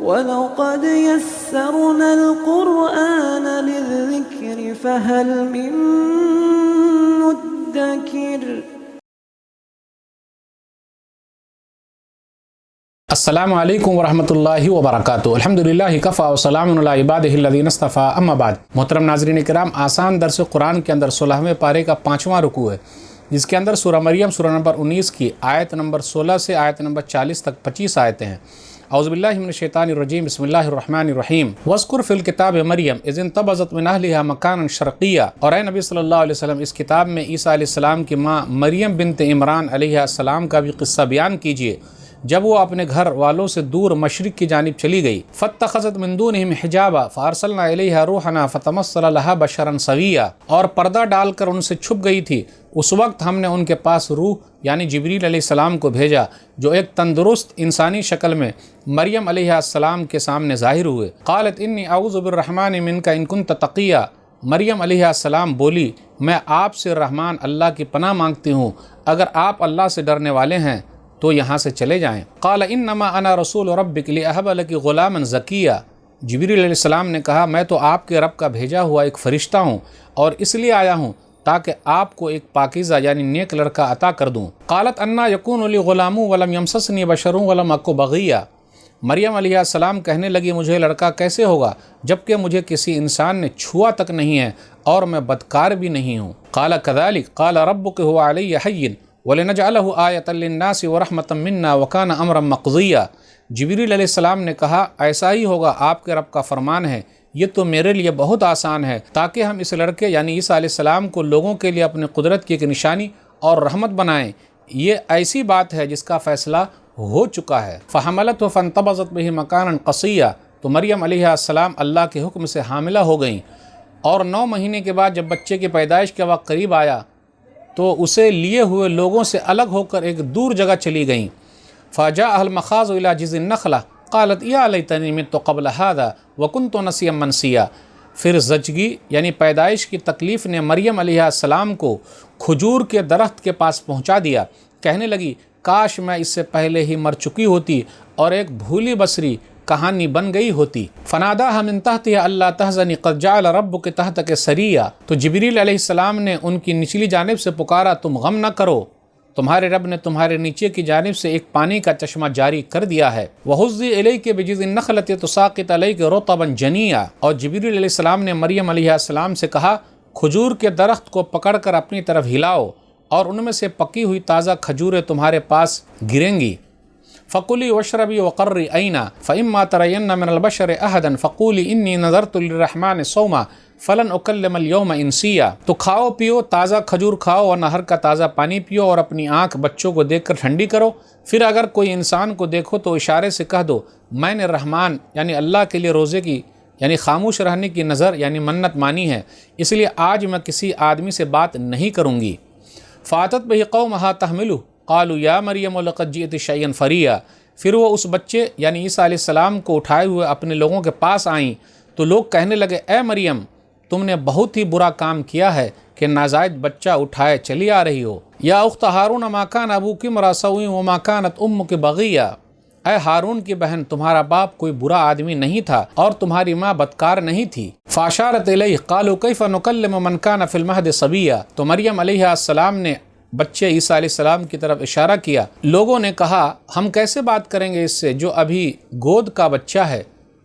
وَلَقَدْ يَسَّرْنَا الْقُرْآنَ لِلذِّكْرِ فَهَلْ مِن مُّدَّكِرٍ۔ السلام علیکم ورحمۃ اللہ وبرکاتہ۔ الحمدللہ کفا وسلام علی عبادہ الذین اصطفیٰ، اما بعد۔ محترم ناظرین کرام، آسان درس قرآن کے اندر 16ویں پارے کا 5واں رکوع ہے، جس کے اندر سورہ مریم سورہ نمبر 19 کی آیت نمبر 16 سے آیت نمبر 40 تک 25 آیتیں ہیں۔ اعوذ باللہ من الشیطان الرجیم، بسم اللہ الرحمن الرحیم۔ وَاذْكُرْ فِي الْكِتَابِ مریم اذ انتبذت من اہلہا مکانا شرقیا۔ اور اے نبی صلی اللہ علیہ وسلم، اس کتاب میں عیسیٰ علیہ السلام کی ماں مریم بنت عمران علیہ السلام کا بھی قصہ بیان کیجیے، جب وہ اپنے گھر والوں سے دور مشرق کی جانب چلی گئی۔ فاتخذت من دونہم حجابا فارسلنا الیہا روحنا فتمثل لہا بشرا سویا۔ اور پردہ ڈال کر ان سے چھپ گئی تھی، اس وقت ہم نے ان کے پاس روح یعنی جبریل علیہ السلام کو بھیجا، جو ایک تندرست انسانی شکل میں مریم علیہ السلام کے سامنے ظاہر ہوئے۔ قالت انی اعوذ بالرحمن منک ان کنت تقیا۔ مریم علیہ السلام بولی، میں آپ سے رحمان اللہ کی پناہ مانگتی ہوں، اگر آپ اللہ سے ڈرنے والے ہیں تو یہاں سے چلے جائیں۔ قال انما انا رسول ربک لاہب لک غلاما زکیا۔ جبریل علیہ السلام نے کہا، میں تو آپ کے رب کا بھیجا ہوا ایک فرشتہ ہوں، اور اس لیے آیا ہوں تاکہ آپ کو ایک پاکیزہ یعنی نیک لڑکا عطا کر دوں۔ قالت انا یکون لی غلام ولم یمسسنی بشر ولم اک بغیا۔ مریم علیہ السلام کہنے لگی، مجھے لڑکا کیسے ہوگا جبکہ مجھے کسی انسان نے چھوا تک نہیں ہے اور میں بدکار بھی نہیں ہوں۔ قال کذالک قال ربک هو علی حین وَلِنَجْعَلَهُ آیَةً لِلنَّاسِ وَرَحْمَةً مِنَّا وَكَانَ أَمْرًا مَقْضِيًّا۔ جبریل علیہ السلام نے کہا، ایسا ہی ہوگا، آپ کے رب کا فرمان ہے، یہ تو میرے لیے بہت آسان ہے، تاکہ ہم اس لڑکے یعنی عیسیٰ علیہ السلام کو لوگوں کے لیے اپنی قدرت کی ایک نشانی اور رحمت بنائیں۔ یہ ایسی بات ہے جس کا فیصلہ ہو چکا ہے۔ فَحَمَلَتْهُ فَانْتَبَذَتْ بِهِ مَكَانًا قَصِيًّا۔ تو مریم علیہ السلام اللہ کے حکم سے حاملہ ہو گئیں، اور 9 مہینے کے بعد جب بچے کی پیدائش کا وقت قریب آیا تو اسے لیے ہوئے لوگوں سے الگ ہو کر ایک دور جگہ چلی گئیں۔ فَجَاءَهَا الْمَخَاضُ إِلَى جِذْعِ النَّخْلَةِ قَالَتْ يَا لَيْتَنِي مِتُّ قَبْلَ هَذَا وَكُنْتُ نَسِيًّا مَنسِيًّا۔ پھر زچگی یعنی پیدائش کی تکلیف نے مریم علیہ السلام کو کھجور کے درخت کے پاس پہنچا دیا، کہنے لگی، کاش میں اس سے پہلے ہی مر چکی ہوتی اور ایک بھولی بسری کہانی بن گئی ہوتی۔ فناداها من تحتها الا تحزني قد جعل ربك تحتك سريا۔ تو جبریل علیہ السلام نے ان کی نچلی جانب سے پکارا، تم غم نہ کرو، تمہارے رب نے تمہارے نیچے کی جانب سے ایک پانی کا چشمہ جاری کر دیا ہے۔ وَهُزِّي إِلَيْكِ بِجِذْعِ النَّخْلَةِ تُسَاقِطْ عَلَيْكِ رُطَبًا جَنِيًّا۔ اور جبریل علیہ السلام نے مریم علیہ السلام سے کہا، کھجور کے درخت کو پکڑ کر اپنی طرف ہلاؤ، اور ان میں سے پکی ہوئی تازہ کھجوریں تمہارے پاس گریں گی۔ فَقُلِي وَاشْرَبِي وَقَرِّي عَيْنًا فَإِمَّا تَرَيِنَّ مِنَ الْبَشَرِ أَحَدًا فَقُولِي إِنِّي نَذَرْتُ لِلرَّحْمَنِ صَوْمًا فَلَنْ أُكَلِّمَ الْيَوْمَ إِنسِيًّا۔ تو کھاؤ پیو، تازہ کھجور کھاؤ اور نہر کا تازہ پانی پیو، اور اپنی آنکھ بچوں کو دیکھ کر ٹھنڈی کرو، پھر اگر کوئی انسان کو دیکھو تو اشارے سے کہہ دو، میں نے رحمان یعنی اللہ کے لیے روزے کی یعنی خاموش رہنے کی نظر یعنی منت مانی ہے، اس لیے آج میں کسی آدمی سے بات نہیں کروں گی۔ فَأَتَتْ بِهِ قَوْمَهَا تَحْمِلُهُ قَالُوا يَا مَرْيَمُ لَقَدْ جِئْتِ شَيْئًا فَرِيًّا۔ پھر وہ اس بچے یعنی عیسیٰ علیہ السلام کو اٹھائے ہوئے اپنے لوگوں کے پاس آئیں، تو لوگ کہنے لگے، اے مریم، تم نے بہت ہی برا کام کیا ہے کہ نازائد بچہ اٹھائے چلی آ رہی ہو۔ یا اخت ہارون ما کان ابوک امرأ سوء وما کانت امک بغیہ۔ اے ہارون کی بہن، تمہارا باپ کوئی برا آدمی نہیں تھا اور تمہاری ماں بدکار نہیں تھی۔ فاشارت الیہ قالوا کیف نکلم من کان فی المہد صبیا۔ تو مریم علیہ السلام نے بچے عیسیٰ علیہ السلام کی طرف اشارہ کیا۔ لوگوں نے کہا، ہم کیسے بات کریں گے اس سے جو ابھی گود کا بچہ ہے۔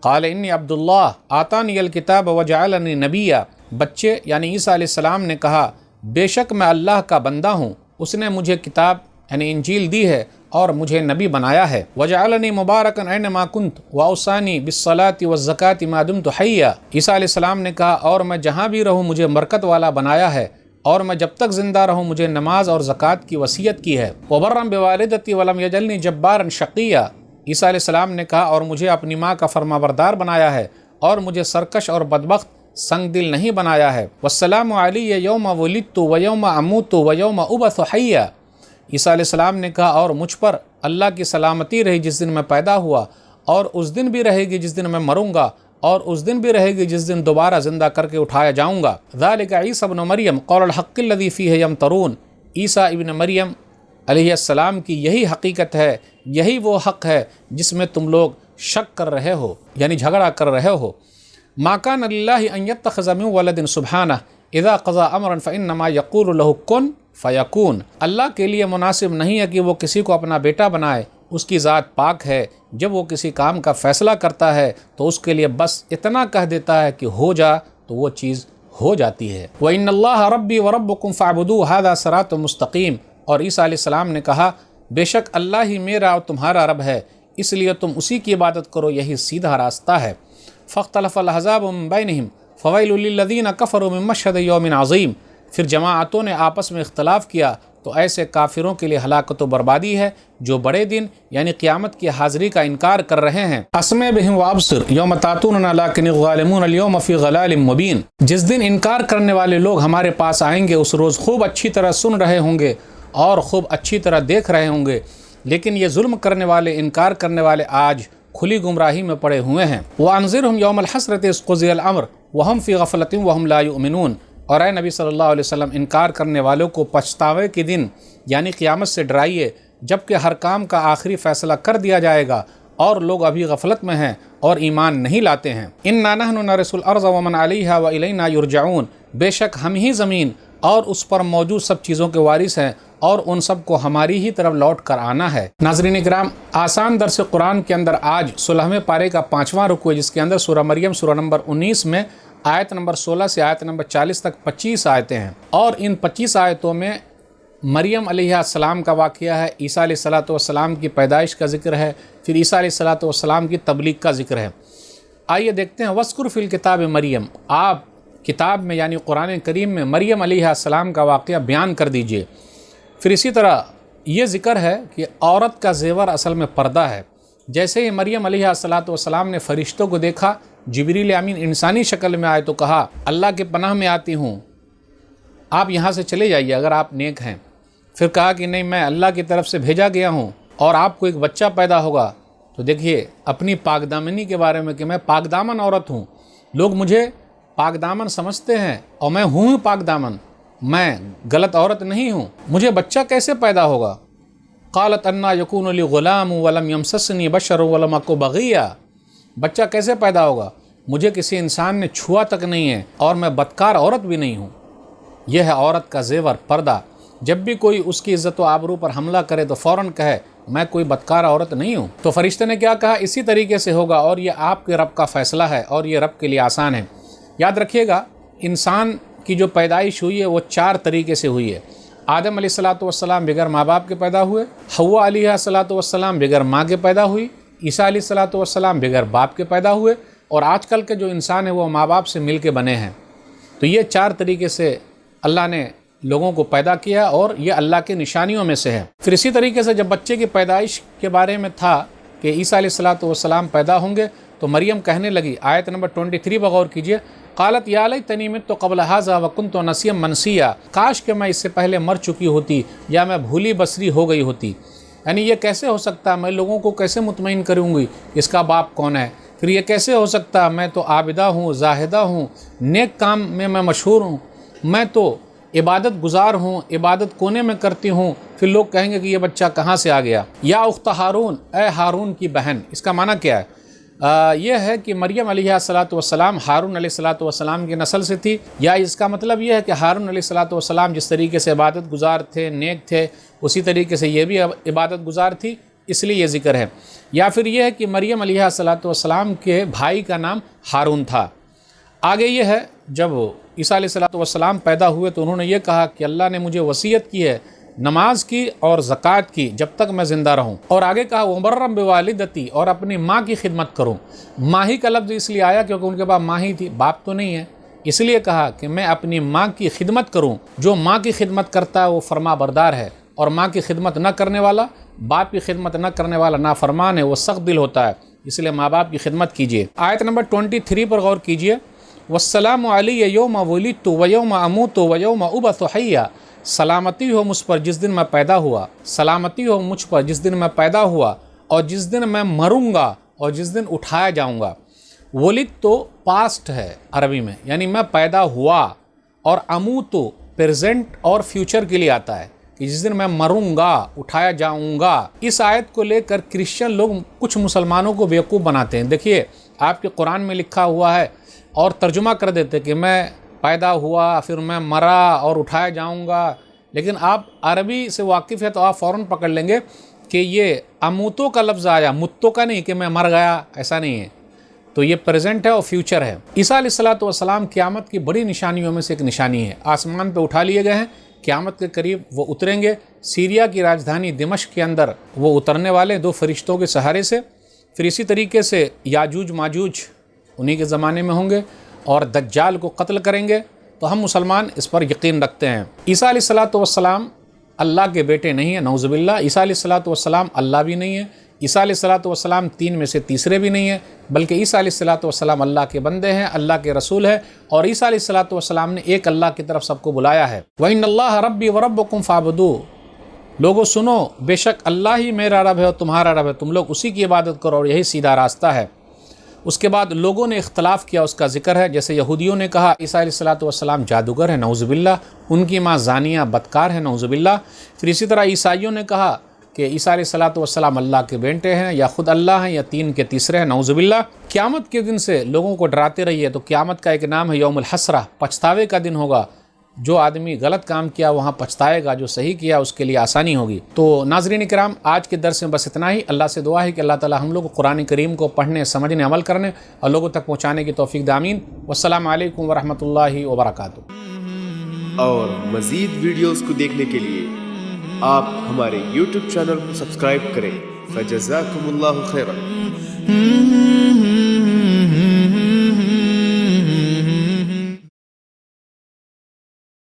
قال انی عبد اللہ آتانی الکتاب وجعلنی نبیا۔ بچے یعنی عیسیٰ علیہ السلام نے کہا، بے شک میں اللہ کا بندہ ہوں، اس نے مجھے کتاب یعنی انجیل دی ہے اور مجھے نبی بنایا ہے۔ وجعلنی مبارکا اینما کنت واوصانی بالصلاۃ والزکاۃ ما دمت حیا۔ عیسیٰ علیہ السلام نے کہا، اور میں جہاں بھی رہوں مجھے برکت والا بنایا ہے، اور میں جب تک زندہ رہوں مجھے نماز اور زکوٰۃ کی وصیت کی ہے۔ وَبَرًّا بِوَالِدَتِي وَلَمْ يَجْعَلْنِي جَبَّارًا شَقِيًّا۔ عیسیٰ علیہ السلام نے کہا، اور مجھے اپنی ماں کا فرمانبردار بنایا ہے، اور مجھے سرکش اور بدبخت سنگ دل نہیں بنایا ہے۔ وَالسَّلَامُ عَلَيَّ يَوْمَ وُلِدتُّ وَيَوْمَ أَمُوتُ وَيَوْمَ أُبْعَثُ حَيًّا۔ عیسیٰ علیہ السلام نے کہا، اور مجھ پر اللہ کی سلامتی رہی جس دن میں پیدا ہوا، اور اس دن بھی رہے گی جس دن میں مروں گا، اور اس دن بھی رہے گی جس دن دوبارہ زندہ کر کے اٹھایا جاؤں گا۔ ذالک عیسی ابن مریم قول الحق الذی فیہ یمترون۔ عیسیٰ ابن مریم علیہ السلام کی یہی حقیقت ہے، یہی وہ حق ہے جس میں تم لوگ शक कर रहे हो यानी झगड़ा कर रहे हो। मा कान लिल्लाहि अन यत्तखिज़ मिन वलदिन सुब्हानह इज़ा क़ज़ा अमरन फ़इन्नमा यक़ूलु लहु कुन फ़यकून। अल्लाह के लिए मुनासिब नहीं है कि वो किसी को अपना बेटा बनाए, उसकी ज़ात पाक है। जब वो किसी काम का फ़ैसला करता है तो उसके लिए बस इतना कह देता है कि हो जा, तो वो चीज़ हो जाती है। व इन्नल्लाह रब्बी व रब्बुकुम फ़अबुदू हाज़ा सिरातुम मुस्तक़ीम। और ईसा अलैहिस्सलाम ने कहा, बेशक अल्लाह ही मेरा और तुम्हारा रब है, इसलिए तुम उसी की इबादत करो, यही सीधा रास्ता है। फ़ख्तलफ़ल अहज़ाबु मिन बैनिहिम फ़वैलुल लिल्लज़ीना कफ़रू मिन मशहदि यौमिन अज़ीम। फिर जमाअतों ने आपस में इख्तलाफ किया तो ऐसे काफिरों के लिए हलाकत व बर्बादी है जो बड़े दिन यानी क़यामत की हाज़िरी का इनकार कर रहे हैं। अस्मे बिहिम वाबसिर यौम तातूना लाकिन ज़ालिमून अल-यौम फ़ी ज़लालिम मुबीन। जिस दिन इनकार करने वाले लोग हमारे पास आएंगे उस रोज़ खूब अच्छी तरह सुन रहे होंगे और खूब अच्छी तरह देख रहे होंगे, लेकिन ये जुल्म करने वाले, इनकार करने वाले आज खुली गुमराही में पड़े हुए हैं। व अंज़िरहुम यौमल हसरति इज़ क़ुज़ियल अम्र व हम फ़ी गफ़लतिन व हम ला युमिनून। और ए नबी सल्लल्लाहु अलैहि वसल्लम, इनकार करने वालों को पछतावे के दिन यानी क़यामत से डराइए, जबकि हर काम का आखिरी फ़ैसला कर दिया जाएगा और लोग अभी गफलत में हैं और ईमान नहीं लाते हैं। इन्ना नहनु नरिसल अर्ज़ व मन अलैहा व इलैना युरजऊन। बेशक हम ही ज़मीन और उस पर मौजूद सब चीज़ों के वारिस हैं और उन सब को हमारी ही तरफ लौट कर आना है। नाज़रीन इकराम, आसान दर्स कुरान के अंदर आज 16वें पारे का 5वां रुकू है, जिसके अंदर सूरह मरियम सूरह नंबर 19 में आयत नंबर 16 से आयत नंबर 40 तक 25 आयतें हैं। और इन 25 आयतों में मरियम अलैहिस्सलाम का वाक़या है, ईसा अलैहिस्सलाम की पैदाइश का ज़िक्र है, फिर ईसा अलैहिस्सलाम की तबलीग का ज़िक्र है। आइए देखते हैं। वस्कुर फ़िल किताब मरियम, आप किताब में यानी कुरान करीम में मरियम अलैहिस्सलाम का वाक़या बयान कर दीजिए। फिर इसी तरह ये ज़िक्र है कि औरत का ज़ेवर असल में पर्दा है। जैसे ही मरियम अलैहिस्सलाम ने फ़रिश्तों को देखा, जिब्रील अमीन इंसानी शक्ल में आए तो कहा, अल्लाह के पनाह में आती हूँ, आप यहाँ से चले जाइए अगर आप नेक हैं। फिर कहा कि नहीं, मैं अल्लाह की तरफ से भेजा गया हूँ और आपको एक बच्चा पैदा होगा। तो देखिए अपनी पाकदामनी के बारे में कि मैं पाकदामन औरत हूँ, लोग मुझे पाकदामन समझते हैं और मैं हूँ पाकदामन, मैं गलत औरत नहीं हूँ, मुझे बच्चा कैसे पैदा होगा। क़ालत अन्ना यकूनु ली ग़ुलाम वलम यमससनी बशर वलम अकु बग़िया। बच्चा कैसे पैदा होगा, मुझे किसी इंसान ने छुआ तक नहीं है और मैं बदकार औरत भी नहीं हूँ। यह है औरत का ज़ेवर, पर्दा। जब भी कोई उसकी इज़्ज़त व आबरू पर हमला करे तो फ़ौरन कहे, मैं कोई बदकार औरत नहीं हूँ। तो फरिश्ते ने क्या कहा, इसी तरीके से होगा और ये आपके रब का फ़ैसला है और ये रब के लिए आसान है। याद रखिएगा, इंसान की जो पैदाइश हुई है वो 4 तरीके से हुई है। आदम अलैहिस्सलाम बगैर माँ बाप के पैदा हुए, हव्वा अलैहिस्सलाम बगैर माँ के पैदा हुई, ईसा अलैहिस्सलाम बगैर बाप के पैदा हुए, और आजकल के जो इंसान है वो माँ बाप से मिल के बने हैं। तो ये 4 तरीके से अल्लाह ने लोगों को पैदा किया और ये अल्लाह के निशानियों में से है। फिर इसी तरीके से जब बच्चे की पैदाइश के बारे में था कि ईसा अलैहिस्सलाम पैदा होंगे, तो मरियम कहने लगी, आयत नंबर 23 पर गौर कीजिए, क़ालत या लैतनी मित्तु क़ब्ल हाज़ा व कुन्तु नसिय्यन मनसिया। काश कि मैं इससे पहले मर चुकी होती या मैं भूली बसरी हो गई होती। यानी ये कैसे हो सकता है, मैं लोगों को कैसे मुतमईन करूँगी इसका बाप कौन है। फिर ये कैसे हो सकता है, मैं तो आबिदा हूँ, जाहिदा हूँ, नेक काम में मैं मशहूर हूँ, मैं तो इबादत गुजार हूँ, इबादत कोने में करती हूँ। फिर लोग कहेंगे कि ये बच्चा कहाँ से आ गया। या उख्त हारून, ए हारून की बहन। इसका माना क्या है, यह है कि मरियम अलैहिस्सलाम हारून अलैहिस्सलाम की नस्ल से थी, या इसका मतलब यह है कि हारून अलैहिस्सलाम जिस तरीके से इबादत गुजार थे, नेक थे, उसी तरीके से ये भी इबादत गुजार थी, इसलिए ये ज़िक्र है। या फिर यह है कि मरियम अलैहिस्सलाम के भाई का नाम हारून था। आगे ये है, जब ईसा अलैहिस्सलाम पैदा हुए तो उन्होंने ये कहा कि अल्लाह ने मुझे वसीयत की है नमाज की और ज़कात की जब तक मैं ज़िंदा रहूँ। और आगे कहा वबर्रम बिवालिदती, और अपनी माँ की खिदमत करूँ। माँ ही का लफ्ज़ इसलिए आया क्योंकि उनके पास माँ ही थी, बाप तो नहीं है, इसलिए कहा कि मैं अपनी माँ की खिदमत करूँ। जो माँ की खिदमत करता है वो फरमा बरदार है, और माँ की खिदमत न करने वाला, बाप की खिदमत न करने वाला नाफरमान है, वो सख्त दिल होता है। इसलिए माँ बाप की खिदमत कीजिए। आयत नंबर 23 पर गौर कीजिए, वस्सलामु अलैया यौम वुलिदतु व यौम अमूतु व यौम उबअसु हय्या। सलामती हो मुझ पर जिस दिन मैं पैदा हुआ, सलामती हो मुझ पर जिस दिन मैं पैदा हुआ, और जिस दिन मैं मरूंगा, और जिस दिन उठाया जाऊंगा। वलिद तो पास्ट है अरबी में, यानी मैं पैदा हुआ, और अमूतु प्रेजेंट और फ्यूचर के लिए आता है। कि जिस दिन मैं मरूंगा उठाया जाऊंगा। इस आयत को लेकर क्रिश्चियन लोग कुछ मुसलमानों को बेवकूफ़ बनाते हैं। देखिए आपके कुरान में लिखा हुआ है और तर्जुमा कर देते कि मैं पैदा हुआ फिर मैं मरा और उठाया जाऊंगा, लेकिन आप अरबी से वाकिफ़ है तो आप फ़ौरन पकड़ लेंगे कि ये अमूतों का लफ्ज़ आया, मुत्तों का नहीं कि मैं मर गया, ऐसा नहीं है। तो ये प्रेजेंट है और फ्यूचर है। ईसा अलैहिस्सलातु वस्सलाम क़यामत की बड़ी निशानियों में से एक निशानी है। आसमान पे उठा लिए गए हैं, क़यामत के करीब वो उतरेंगे। सीरिया की राजधानी दिमश्क के अंदर वो उतरने वाले 2 फरिश्तों के सहारे से। फिर इसी तरीके से याजूज माजूज उन्हीं के ज़माने में होंगे और दज्जाल को कत्ल करेंगे। तो हम मुसलमान इस पर यकीन रखते हैं। ईसा अलैहिस्सलातु वस्सलाम अल्लाह के बेटे नहीं है, नऊज़ुबिल्लाह। ईसा अलैहिस्सलातु वस्सलाम अल्लाह भी नहीं है। ईसा अलैहिस्सलातु वस्सलाम 3 में से तीसरे भी नहीं है, बल्कि ईसा अलैहिस्सलातु वस्सलाम अल्लाह के बंदे हैं, अल्लाह के रसूल है। और ईसा अलैहिस्सलातु वस्सलाम ने एक अल्लाह की तरफ सबको बुलाया है। व इन्नल्लाह रब्बी व रब्बुकुम फ़अबुदू, लोगों सुनो, बेशक अल्लाह ही मेरा रब है और तुम्हारा रब है, तुम लोग उसी की इबादत करो और यही सीधा रास्ता है। उसके बाद लोगों ने इख्तलाफ किया, उसका जिक्र है। जैसे यहूदियों ने कहा ईसा अलैहिस्सलातु वस्सलाम जादूगर है, नऊज़ुबिल्लाह, उनकी माँ ज़ानिया बदकार है, नऊज़ुबिल्लाह। फिर इसी तरह ईसाइयों ने कहा कि ईसा अलैहिस्सलातु वस्सलाम अल्लाह के बेटे हैं या ख़ुद अल्लाह हैं या 3 के तीसरे हैं, नऊज़ुबिल्लाह। क़यामत के दिन से लोगों को डराते रहिए। तो क़यामत का एक नाम है यौमुल हसरा, पछतावे का दिन होगा। जो आदमी गलत काम किया वहाँ पछताएगा, जो सही किया उसके लिए आसानी होगी। तो नाज़रीन इकराम, आज के दर्स में बस इतना ही। अल्लाह से दुआ है कि अल्लाह ताला हम लोग को कुरान करीम को पढ़ने, समझने, अमल करने और लोगों तक पहुँचाने की तौफीक दे। आमीन। वस्सलामु अलैकुम वरहमतुल्लाहि वबरकातुहू। और मज़ीद वीडियोस को देखने के लिए आप हमारे YouTube चैनल को सब्सक्राइब करें। फजज़ाकुमुल्लाहु खैरन।